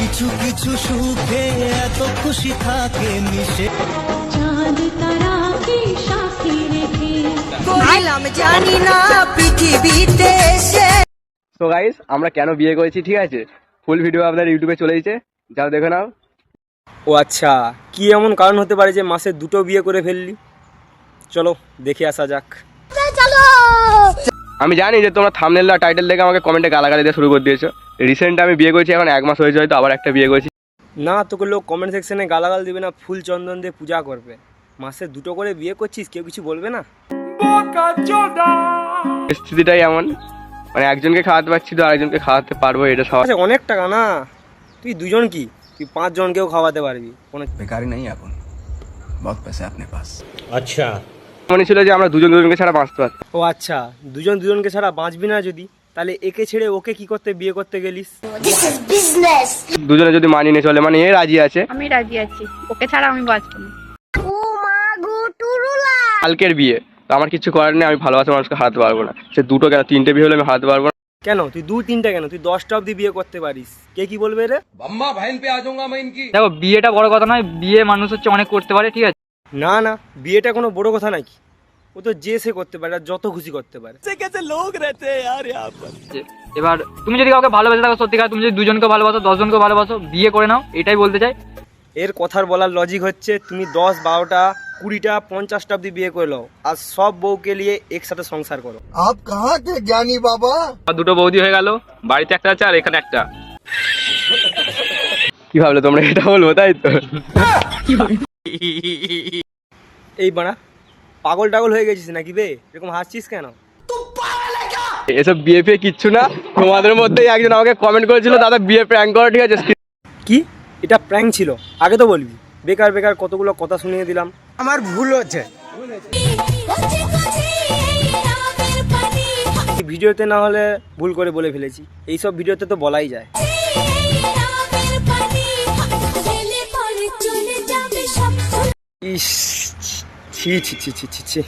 কিছু কিছু সুখে এত খুশি থাকে মিশে চাঁদ তারাকে সাথে রেখে আইলাম জানি না পৃথিবীতে এসে। তো গাইস আমরা কেন বিয়ে করেছি ঠিক আছে, ফুল ভিডিও আপনার ইউটিউবে চলে এসেছে, যাও দেখে নাও। ও আচ্ছা, কি এমন কারণ হতে পারে যে মাসে দুটো বিয়ে করে ফেললি? চলো দেখে আসা যাক। আমি জানি যে তোমরা থাম্বনেল আর টাইটেল দেখে আমাকে কমেন্টে গালাগালি দিয়ে শুরু করে দিয়েছো। রিসেন্ট আমি বিয়ে করেছি, এখন 1 মাস হয়েছে, হয়তো আবার একটা বিয়ে করেছি। না তোকে লোক কমেন্ট সেকশনে গালাগাল দিবে না, ফুল চন্দন দিয়ে পূজা করবে। মাসে দুটো করে বিয়ে করছিস, কেউ কিছু বলবে না? পরিস্থিতিটাই এমন, মানে একজনকে খাওয়াতে পারছি তো আরেকজনকে খাওয়াতে পারবো, এটা সব আচ্ছা অনেক টাকা না, তুই দুজন কি তুই 5 জনকেও খাওয়াতে পারবি। কোনো বেকারি নেই এখন, বহুত পয়সা আপনি পাস। মনে ছিল যে আমরা দুজন দুজনকে ছাড়া বাঁচতে পারতাম। ও আচ্ছা, দুজন দুজনকে ছাড়া বাঁচবি না যদি, তাহলে একে ছেড়ে ওকে কি করতে বিয়ে করতে গেলিস? দুজনে যদি মানিয়ে নিয়ে চলে, মানে এ রাজি আছে, আমি রাজি আছি, ওকে ছাড়া আমি বাঁচবো না। কালকের বিয়ে, তো আমার কিছু করার নেই, আমি ভালোবাসা মানুষকে হারাতে পারবো না। সে 2টো কেন 3টে বিয়ে হলে আমি হারাতে পারবো না। কেন তুই 2-3টা কেন, তুই 10টা অব্দি বিয়ে করতে পারিস, কে কি বলবে রে? দেখো বিয়েটা বড় কথা নয়, বিয়ে মানুষ হচ্ছে অনেক করতে পারে, ঠিক আছে। না না, বিয়েটা কোনো বড় কথা নাকি? ও তো যে সে করতে পারে, আর যত খুশি করতে পারে। এবার তুমি যদি কাউকে ভালোবাসে থাকো সত্যিকার, তুমি যদি 2 জনকে ভালোবাসো 10 জনকে ভালোবাসো, বিয়ে করে নাও, এটাই বলতে চাই। এর কথার বলার লজিক হচ্ছে তুমি 10, 12টা, 20টা, 50টা অব্দি বিয়ে করে নাও, আর সব বউকে নিয়ে একসাথে সংসার করো। আপ কাহা কে জ্ঞানী বাবা? 2টো বৌদি হয়ে গেল, বাড়িতে একটা আছে আর এখানে একটা। কি ভাবলে তোমরা এটা বলবো, তাই তো? এই বাড়া পাগল টাগল হয়ে গেছিস নাকি বে, এরকম হাসছিস কেন? এসব বিয়ে ফিয়ে কিচ্ছু না, তোমাদের মধ্যেই একজন আমাকে কমেন্ট করেছিল দাদা বিয়ে প্র্যাঙ্ক করো, ঠিক আছে। কি এটা প্র্যাঙ্ক ছিল? আগে তো বলবি, বেকার বেকার কতগুলো কথা শুনিয়ে দিলাম। আমার ভুল হচ্ছে। ভিডিওতে না হলে ভুল করে বলে ফেলেছি, এইসব ভিডিওতে তো বলাই যায়। ইস, ছি ছি ছি ছি ছি ছি,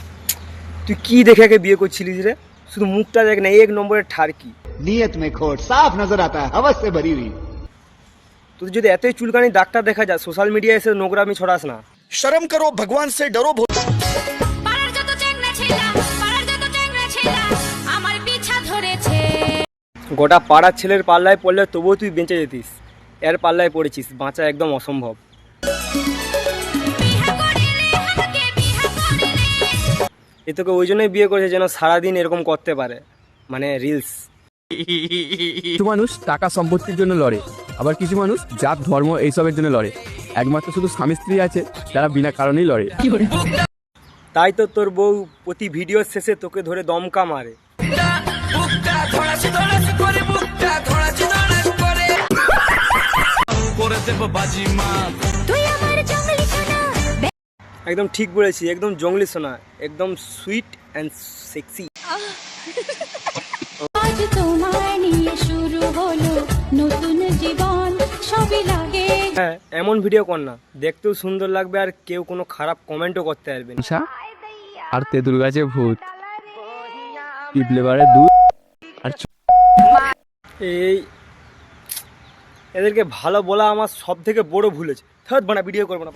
তুই কি দেখে আগে বিয়ে করছিলিস রে? শুধু মুখটা দেখ না, 1 নম্বরের ঠারকি। नीयत में खोट साफ नजर आता है, हवस से भरी हुई। তুই যদি এতই চুলকানি ডাক্তার দেখা যায়, সোশ্যাল মিডিয়ায় এসে নোংরামি ছড়াস না। शर्म करो, भगवान से डरो। গোটা পাড়ার ছেলের পাল্লায় পড়লে তবুও তুই বেঁচে যেতিস, এর পাল্লায় পড়েছিস, বাঁচা একদম অসম্ভব। এ তোকে ওই জন্যই বিয়ে করেছে যেন সারাদিন এরকম করতে পারে, মানে রিলস। কিছু মানুষ টাকা সম্পত্তির জন্য লড়ে, আবার কিছু মানুষ জাত ধর্ম এইসবের জন্য লড়ে। একমাত্র শুধু স্বামী স্ত্রী আছে যারা বিনা কারণেই লড়ে। তাই তো তোর বউ প্রতি ভিডিওর শেষে তোকে ধরে দমকা মারে। একদম ঠিক বলেছি, একদম জঙ্গলি সোনা, একদম সুইট অ্যান্ড সেক্সি। আজ তোমায় নিয়ে শুরু হলো নতুন জীবন, সবই লাগে। হ্যাঁ এমন ভিডিও কর না, দেখতেও সুন্দর লাগবে আর কেউ কোনো খারাপ কমেন্টও করতে পারবে না। আর তেঁতুল গাছে ভূত, পিপলে বাড়ে দুধ, আর এই এদেরকে ভালো বলা আমার সব থেকে বড় ভুল হয়েছে। থার্ড বানা ভিডিও করবো না।